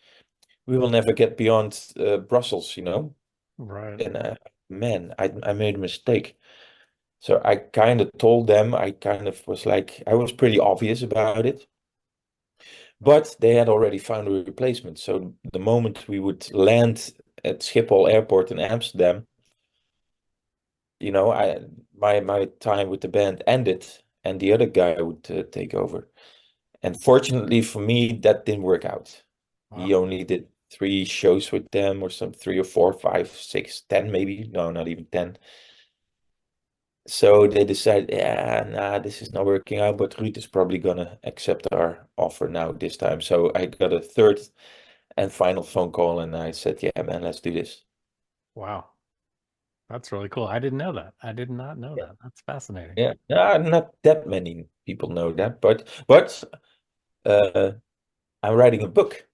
We will never get beyond Brussels. Right. And man, I made a mistake. So I kind of told them, I kind of was like, I was pretty obvious about it. But they had already found a replacement. So the moment we would land at Schiphol Airport in Amsterdam, my time with the band ended, and the other guy would take over. And fortunately for me, that didn't work out. He Wow. only did 3 shows with them, or some 3 or 4, 5, 6, 10, maybe. No, not even 10. So they decided, yeah, nah, this is not working out, but Ruud is probably gonna accept our offer now this time. So I got a third and final phone call, and I said, yeah, man, let's do this. Wow. That's really cool. I didn't know that. I did not know Yeah, that. That's fascinating. yeah. Not that many people know that, but uh, I'm writing a book.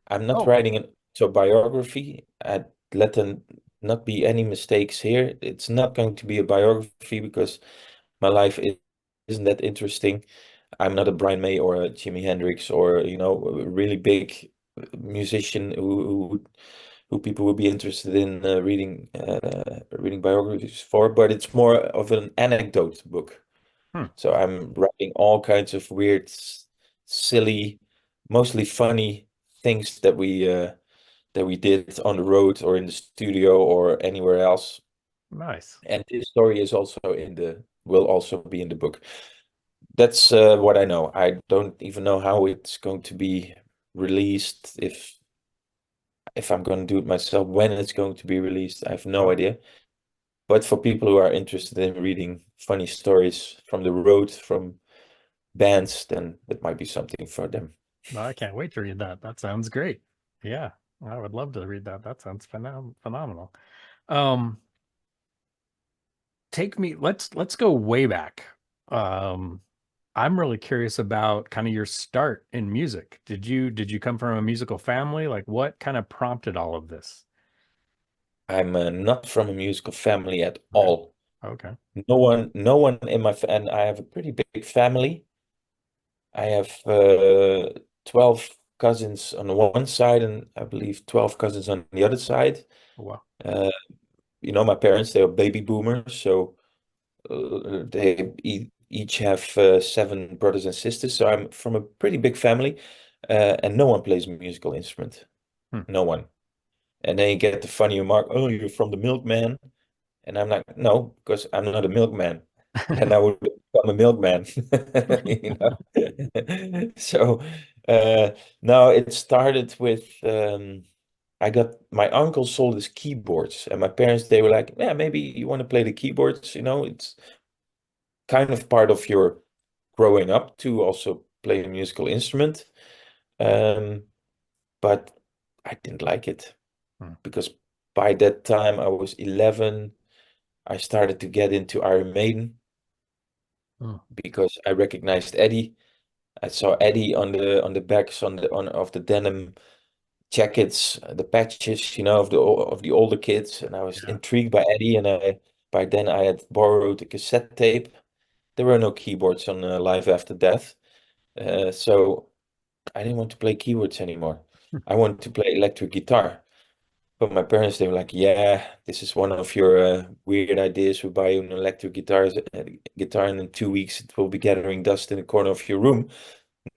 I'm not Oh, writing an autobiography. I let them not be any mistakes here. It's not going to be a biography because my life isn't that interesting. I'm not a Brian May or a Jimi Hendrix or a really big musician who people would be interested in reading biographies for, but it's more of an anecdote book. Hmm. So I'm writing all kinds of weird, silly, mostly funny things that we did on the road or in the studio or anywhere else. Nice. And this story is also will also be in the book. That's what I know. I don't even know how it's going to be released, if I'm going to do it myself, when it's going to be released. I have no Wow. idea. But for people who are interested in reading funny stories from the road, from bands, then it might be something for them. No, I can't wait to read that. That sounds great. Yeah, I would love to read that. That sounds phenomenal. Um, take me, let's go way back. Um, I'm really curious about kind of your start in music. Did you come from a musical family? Like what kind of prompted all of this? I'm not from a musical family at Okay. all. Okay. No one in and I have a pretty big family. I have 12 cousins on the one side and I believe 12 cousins on the other side. Wow. Uh, my parents, they are baby boomers, so they each have 7 brothers and sisters. So I'm from a pretty big family, and no one plays a musical instrument. Hmm. No one. And then you get the funny remark, "Oh, you're from the milkman." And I'm like, no, because I'm not a milkman. Then I would become a milkman. You know? So no, it started with I got my uncle sold his keyboards, and my parents they were like, yeah, maybe you want to play the keyboards, it's kind of part of your growing up to also play a musical instrument. Um, but I didn't like it Hmm. because by that time I was 11. I started to get into Iron Maiden Hmm. because I recognized Eddie. I saw Eddie on the backs on of the denim jackets, the patches, of the older kids, and I was Yeah. intrigued by Eddie. And by then I had borrowed a cassette tape. There were no keyboards on Live After Death, so I didn't want to play keyboards anymore. I wanted to play electric guitar. But my parents, they were like, "Yeah, this is one of your weird ideas. We buy you an electric guitar, and in 2 weeks it will be gathering dust in the corner of your room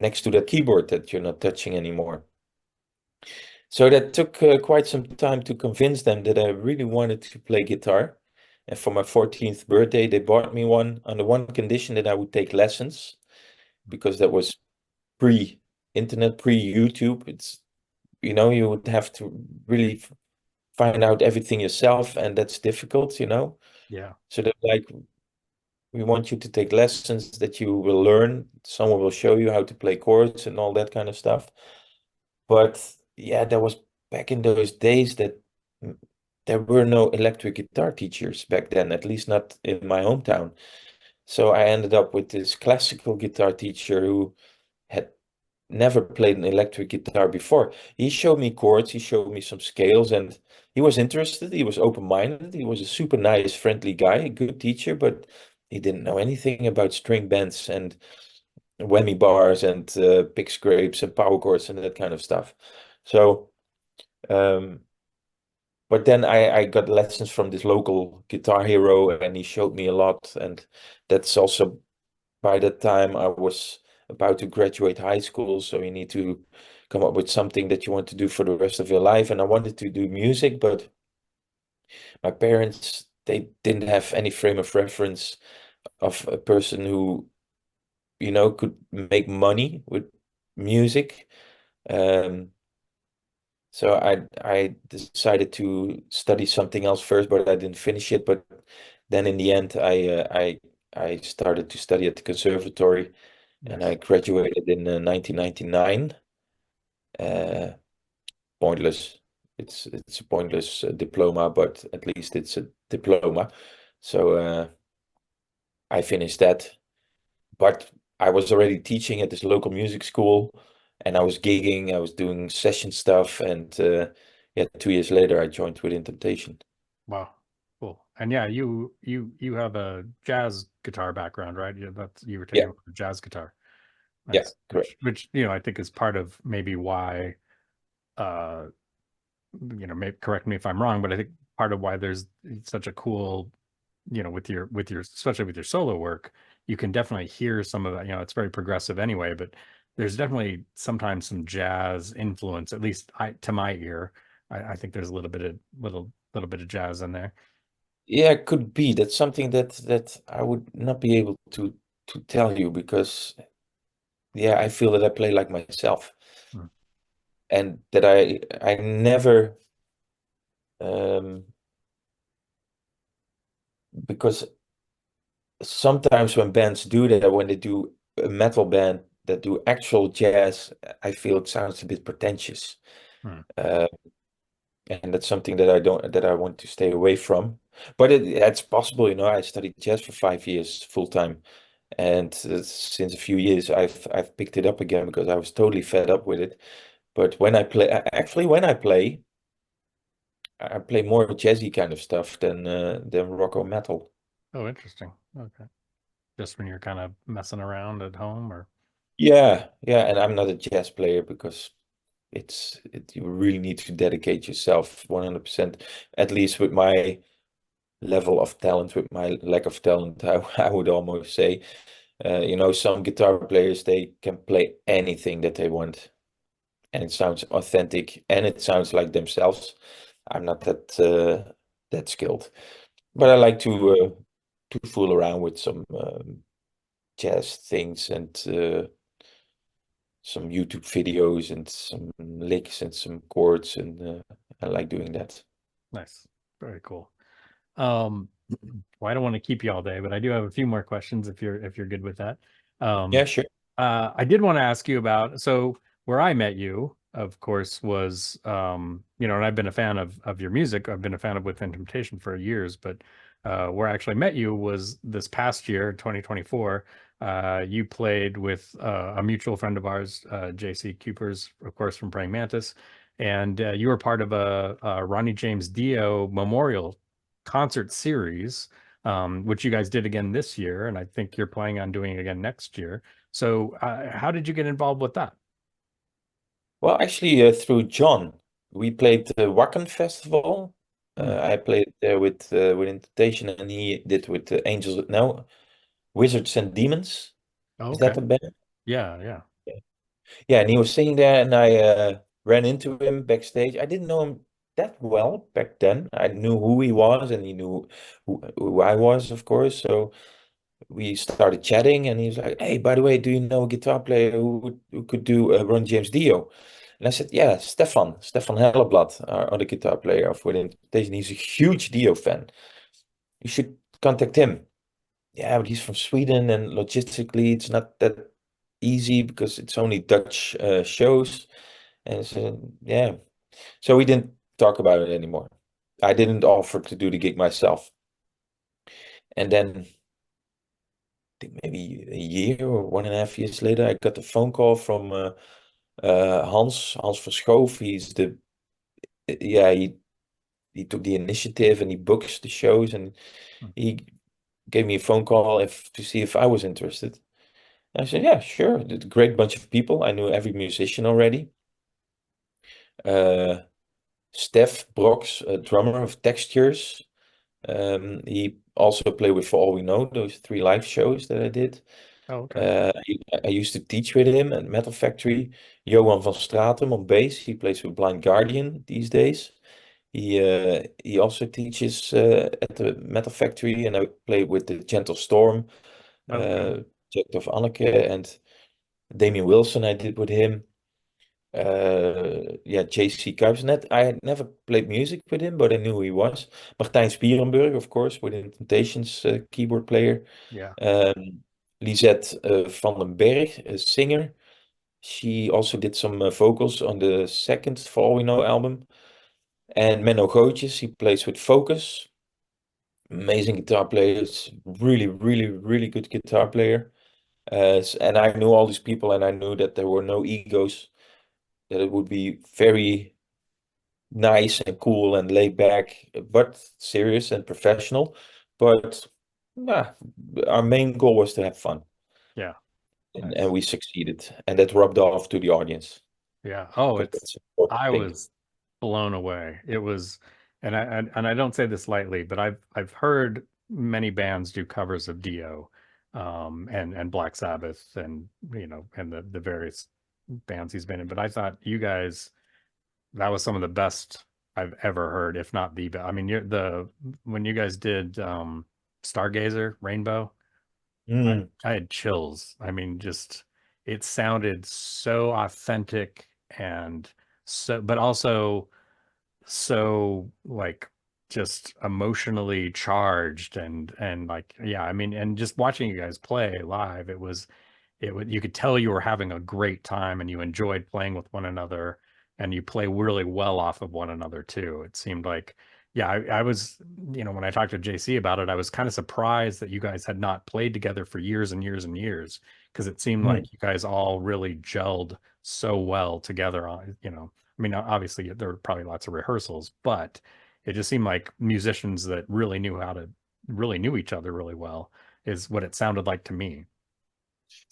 next to that keyboard that you're not touching anymore." So that took quite some time to convince them that I really wanted to play guitar. And for my 14th birthday, they bought me one on the one condition that I would take lessons because that was pre-internet, pre-YouTube. You would have to really find out everything yourself, and that's difficult. Yeah. So they're like, we want you to take lessons that you will learn. Someone will show you how to play chords and all that kind of stuff. But yeah, that was back in those days that mm, there were no electric guitar teachers back then, at least not in my hometown. So I ended up with this classical guitar teacher who had never played an electric guitar before. He showed me chords, he showed me some scales, and he was interested. He was open-minded. He was a super nice, friendly guy, a good teacher, but he didn't know anything about string bands and whammy bars and pick scrapes and power chords and that kind of stuff. So, um, but then I got lessons from this local guitar hero, and he showed me a lot. And that's also by that time I was about to graduate high school, so you need to come up with something that you want to do for the rest of your life. And I wanted to do music, but my parents, they didn't have any frame of reference of a person who, could make money with music. Um, so I decided to study something else first, but I didn't finish it. But then in the end, I started to study at the conservatory, and I Nice. graduated in 1999. Uh, Pointless. It's a pointless diploma, but at least it's a diploma. So I finished that. But I was already teaching at this local music school, and I was gigging. I was doing session stuff, and yeah, 2 years later, I joined Within Temptation. Wow. Cool. And yeah, you have a jazz guitar background, right? Yeah, that's you were Yeah, taking a jazz guitar. yeah, Nice. correct. Which I think is part of maybe why uh maybe correct me if I'm wrong, but I think part of why there's such a cool, with your especially with your solo work, you can definitely hear some of that. It's very progressive anyway, but there's definitely sometimes some jazz influence, at least to my ear. I think there's a little bit of jazz in there. Yeah, it could be. That's something that I would not be able to tell you because yeah, I feel that I play like myself Hmm. and that I never um because sometimes when bands do that, when they do a metal band that do actual jazz, I feel it sounds a bit pretentious. Hmm. Uh, and that's something that I want to stay away from. But it's possible, I studied jazz for 5 years full time. And since a few years, I've picked it up again because I was totally fed up with it. But when I play, actually, when I play more jazzy kind of stuff than rock or metal. Oh, interesting. Okay. Just when you're kind of messing around at home or Yeah, yeah, and I'm not a jazz player because you really need to dedicate yourself 100%, at least with my level of talent, with my lack of talent, I would almost say. Some guitar players, they can play anything that they want, and it sounds authentic and it sounds like themselves. I'm not that skilled, but I like to fool around with some jazz things and some YouTube videos and some licks and some chords, and I like doing that. nice. Very cool. Um, well, I don't want to keep you all day, but I do have a few more questions if you're good with that. Yeah, Um, sure. I did want to ask you about so where I met you, of course, was and I've been a fan of your music. I've been a fan of Within Temptation for years, but where I actually met you was this past year, 2024. You played with a mutual friend of ours, JC Cupers, of course, from Praying Mantis, and you were part of a Ronnie James Dio memorial concert series, which you guys did again this year, and I think you're planning on doing it again next year. So, how did you get involved with that? Well, actually, through John, we played the Wacken Festival. Hmm. I played there with Invitation, and he did with the Angels. No, Wizards and Demons. Oh, Is that okay. the band? Yeah, yeah. Yeah, and he was singing there, and I ran into him backstage. I didn't know him that well back then. I knew who he was, and he knew who I was, of course. So we started chatting, and he was like, "Hey, by the way, do you know a guitar player who could do Ron James Dio?" And I said, "Yeah, Stefan Helleblad, our other guitar player of Within Temptation. He's a huge Dio fan. You should contact him." Yeah, but he's from Sweden, and logistically, it's not that easy because it's only Dutch shows. And so, yeah, so we didn't talk about it anymore. I didn't offer to do the gig myself. And then I think maybe a year or 1.5 years later, I got a phone call from Hans Verschoof. Yeah, he took the initiative and he books the shows, and Hmm. he gave me a phone call if to see if I was interested. I said, yeah, sure. A great bunch of people. I knew every musician already. Uh, Steph Brox, a drummer of Textures. He also played with For All We Know, those 3 live shows that I did. Oh, okay. I used to teach with him at Metal Factory. Johan van Stratum on bass. He plays with Blind Guardian these days. He also teaches at the Metal Factory, and I play with the Gentle Storm, Okay. Jack of Anneke, and Damien Wilson. I did with him. Yeah, JC Kuipsnet. I had never played music with him, but I knew who he was. Martijn Spierenburg, of course, with Temptations keyboard player. Yeah. Um, Lisette van den Berg, a singer. She also did some vocals on the second For All We Know album. And Menno Gootjes, he plays with Focus. Amazing guitar player. It's really, really, really good guitar player. And I knew all these people, and I knew that there were no egos, that it would be very nice and cool and laid back, but serious and professional. But yeah, our main goal was to have fun, Yeah. and Nice. we succeeded, and that rubbed off to the audience Yeah. Oh, because it's that's an important I thing. was blown away. It was, and I don't say this lightly, but I've heard many bands do covers of Dio, and Black Sabbath, and and the various bands he's been in. But I thought you guys, that was some of the best I've ever heard, if not the best. I mean, when you guys did Stargazer, Rainbow, Mm. I had chills. I mean, just it sounded so authentic, and so, but also so like just emotionally charged, and like, yeah, I mean, and just watching you guys play live, you could tell you were having a great time and you enjoyed playing with one another, and you play really well off of one another too. It seemed like, yeah, I was, when I talked to JC about it, I was kind of surprised that you guys had not played together for years and years and years, because it seemed Mm. like you guys all really gelled so well together I mean, obviously there were probably lots of rehearsals, but it just seemed like musicians that really knew each other really well, is what it sounded like to me.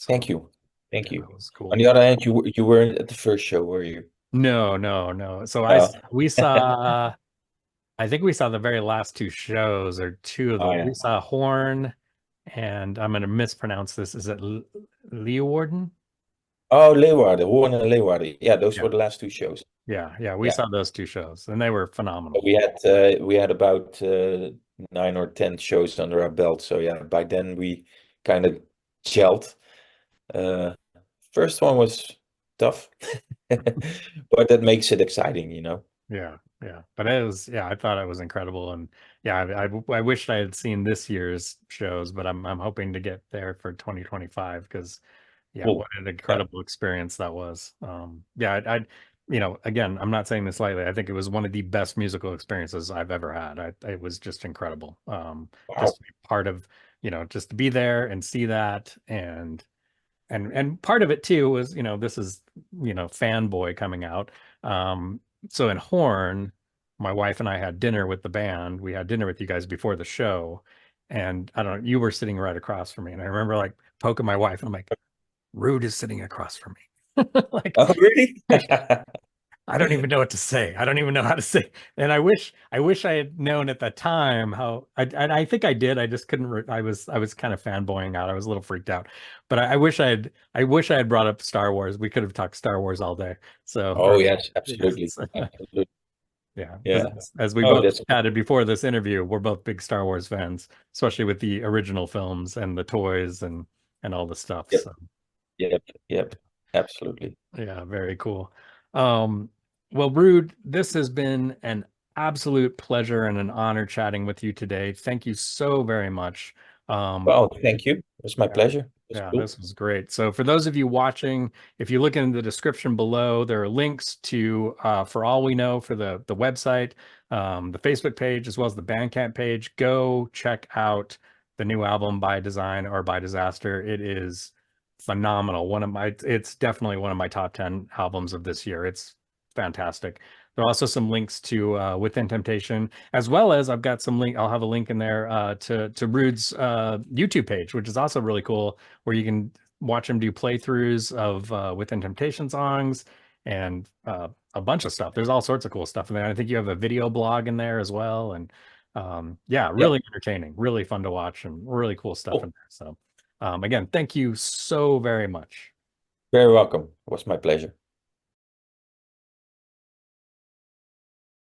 Thank So you. Thank yeah, you. that was On cool. the other hand, you weren't at the first show, were you? No, no, no. So Oh. we saw, I think we saw the very last two shows, or two of Oh them. We yeah. saw Horn, and I'm going to mispronounce this. Is it Leeuwarden? Oh, Leeuwarden, Hoorn and Leeuwarden. Yeah, those Yeah, were the last two shows. yeah, yeah. We Yeah. saw those two shows, and they were phenomenal. We had about 9 or 10 shows under our belt. So yeah, by then we kind of gelled. Uh, First one was tough, but that makes it exciting, you know. Yeah, yeah. But it was, yeah, I thought it was incredible, and yeah, I wished I had seen this year's shows, but I'm hoping to get there for 2025, because yeah, what Cool. an Yeah. incredible experience that was. Yeah, again, I'm not saying this lightly. I think it was one of the best musical experiences I've ever had. It was just incredible. Just Wow. to be part of, just to be there and see that, and part of it too was, this is, fanboy coming out. So in Horn, my wife and I had dinner with the band. We had dinner with you guys before the show, and I don't know, you were sitting right across from me, and I remember like poking my wife, and I'm like, Ruud is sitting across from me. Like, Oh, really? I don't even know what to say. I don't even know how to say. And I wish I had known at the time how. I think I did. I just couldn't. I was kind of fanboying out. I was a little freaked out, but I wish I had brought up Star Wars. We could have talked Star Wars all day. So, Oh, or yes, absolutely. Absolutely. yeah, because Yeah. as we Oh, both that's chatted before this interview, we're both big Star Wars fans, especially with the original films and the toys and all the stuff. yep, So. yep, yep. Absolutely. Yeah, very cool. Um, well, Ruud, this has been an absolute pleasure and an honor chatting with you today. Thank you so very much. Um, Well, thank you. It was my yeah, pleasure. It was yeah, cool. this was great. So for those of you watching, if you look in the description below, there are links to For All We Know, for the website, the Facebook page, as well as the Bandcamp page. Go check out the new album by Design or by Disaster. It is phenomenal. It's definitely one of my top 10 albums of this year. It's fantastic. There are also some links to Within Temptation, as well as I'll have a link in there to Ruud's YouTube page, which is also really cool, where you can watch him do playthroughs of Within Temptation songs, and a bunch of stuff. There's all sorts of cool stuff in there. I think you have a video blog in there as well. And yeah, Yeah, really entertaining, really fun to watch, and really cool stuff in cool. there. So again, thank you so very much. Very welcome. It was my pleasure.